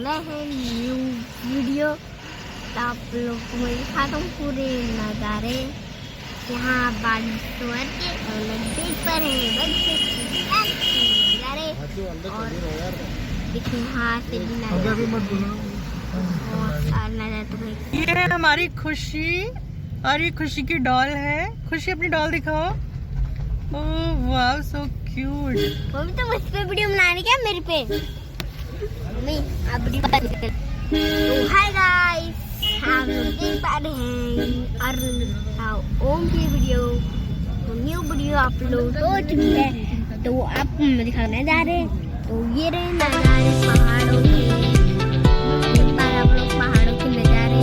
अगला है new video. तो आप लोग को मैं दिखाता हूँ पूरे नज़ारे। यहाँ बारिश हुआ के और नजदीक पर है नज़ारे। और देखिए यहाँ से भी नज़ारा तो ये है हमारी खुशी और ये खुशी की डॉल है। खुशी अपनी डॉल दिखाओ। ओह वाव सो क्यूट। वो भी तो मुझ पे वीडियो बनाने क्या मेरे पे नहीं आप वीडियो बना दे। तो हाय गाइस, हम लोग देख पा रहे हैं ओम की वीडियो। तो न्यू वीडियो अपलोड हो चुकी है। तो आपको मैं दिखाने जा रहे हैं। तो ये रहे नज़ारे पहाड़ों के। एक बार आप लोग पहाड़ों के नज़ारे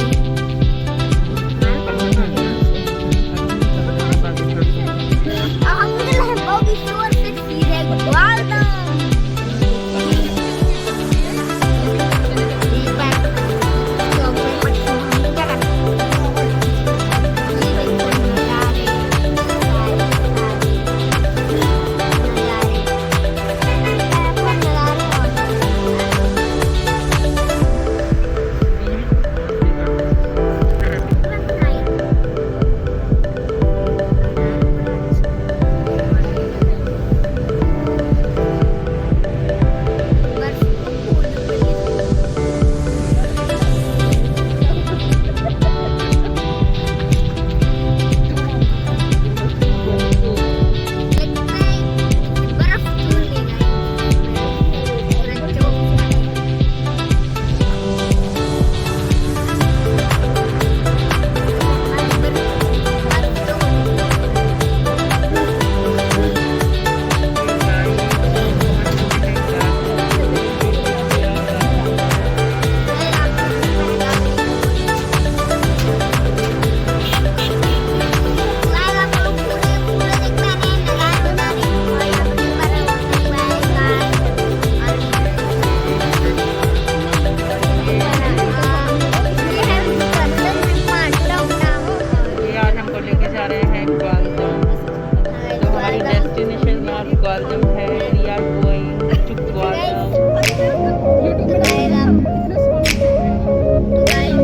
गवलदम है। We are going to Gwaldam.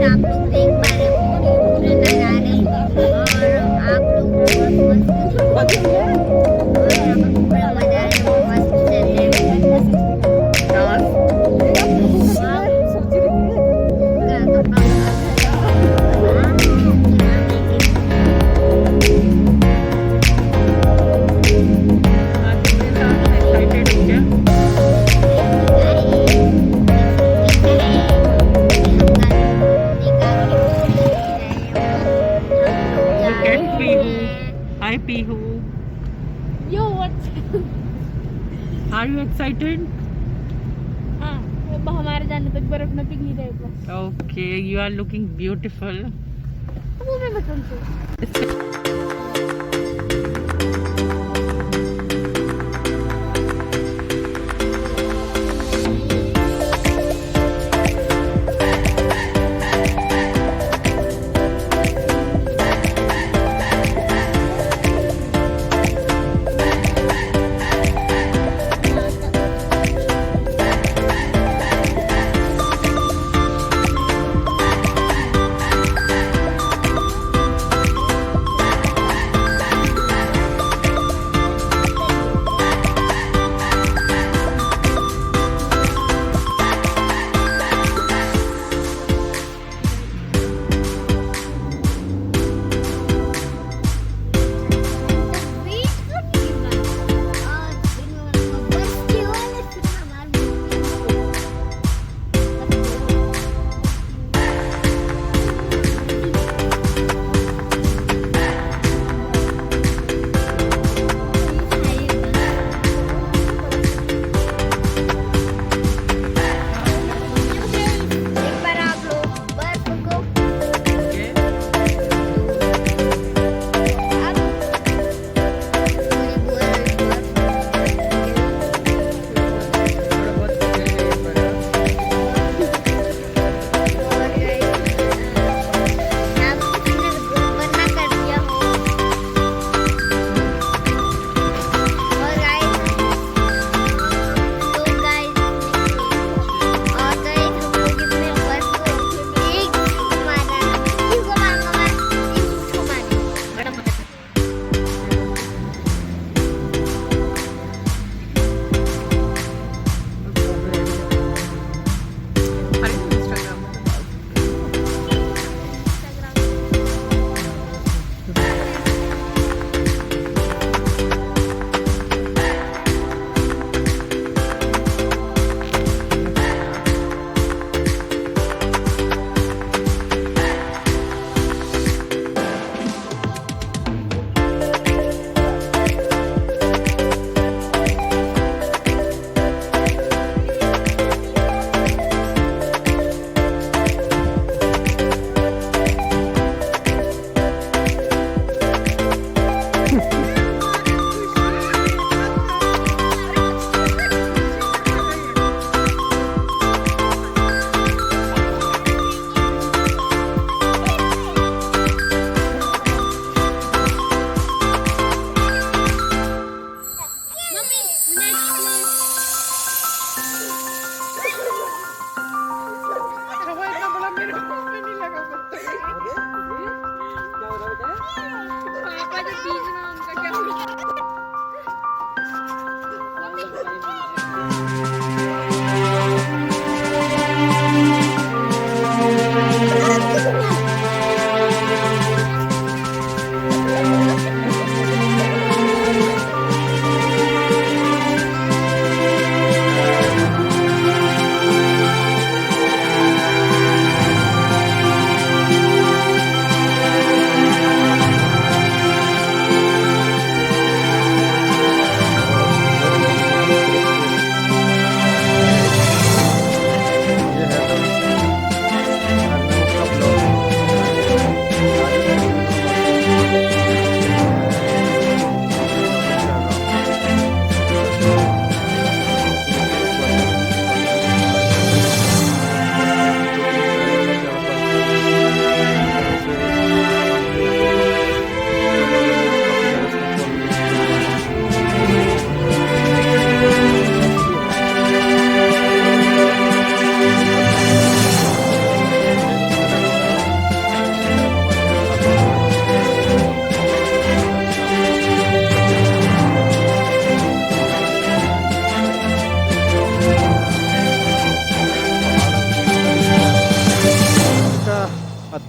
आप लोग देख पा रहे हैं पूरे नज़ारे। और आप लोग Hi Pihu. Yo, what's Are you excited? हाँ, हमारे जाने तक बर्फ न पिघली रहेगा। Okay, you are looking beautiful. वो मैं बचपन से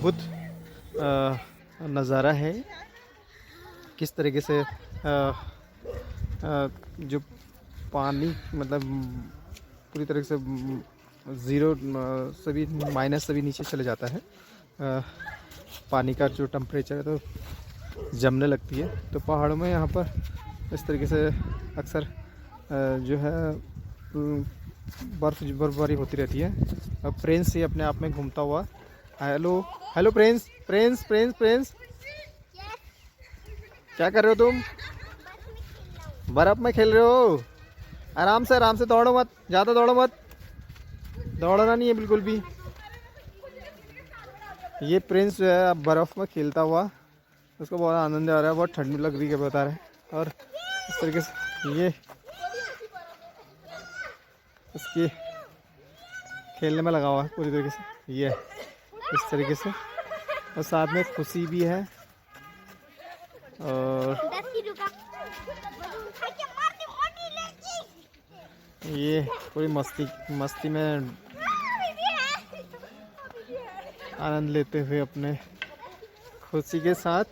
अद्भुत नज़ारा है। किस तरीके से जो पानी मतलब पूरी तरह से ज़ीरो से भी माइनस से भी नीचे चले जाता है। पानी का जो टेम्परेचर है तो जमने लगती है। तो पहाड़ों में यहाँ पर इस तरीके से अक्सर जो है बर्फबारी होती रहती है। और प्रिंस ये अपने आप में घूमता हुआ, hello hello Prince Prince Prince Prince, क्या कर रहे हो तुम? बर्फ में खेल रहे हो? आराम से दौड़ो मत, ज़्यादा दौड़ो मत, दौड़ना नहीं है बिल्कुल भी। ये प्रिंस जो है अब बर्फ़ में खेलता हुआ, उसको बहुत आनंद आ रहा है, बहुत ठंड लग रही है बता रहे हैं। और इस तरीके से ये इसकी खेलने में लगा हुआ है पूरी तरीके से, ये इस तरीके से। और साथ में खुशी भी है और ये पूरी मस्ती में आनंद लेते हुए अपने खुशी के साथ।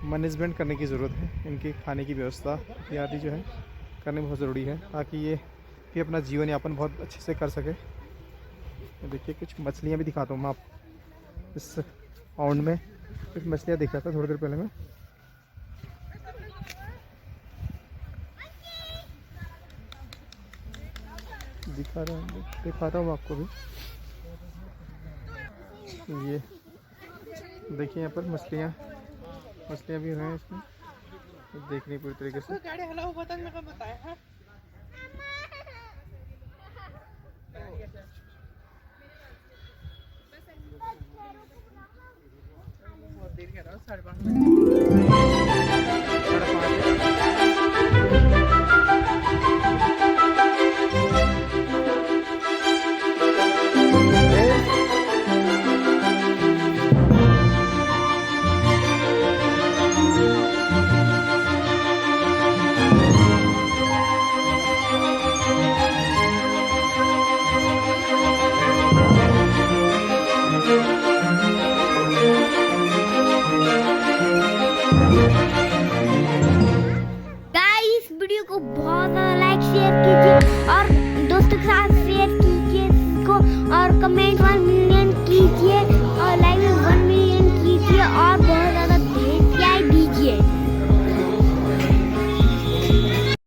मैनेजमेंट करने की ज़रूरत है। इनकी खाने की व्यवस्था इत्यादि जो है करनी बहुत ज़रूरी है, ताकि ये भी अपना जीवन यापन बहुत अच्छे से कर सके। तो देखिए कुछ मछलियाँ भी दिखाता हूँ मैं आप इस पाउंड में। कुछ मछलियाँ दिखा था थोड़ी देर पहले मैं, दिखाता हूँ आपको भी। ये देखिए यहाँ पर मछलियाँ भी हैं इसमें, देखने पूरी तरीके से। बहुत देर कह रहा हूँ, 5:30 और दोस्तों के साथ शेयर कीजिए इसको और कमेंट में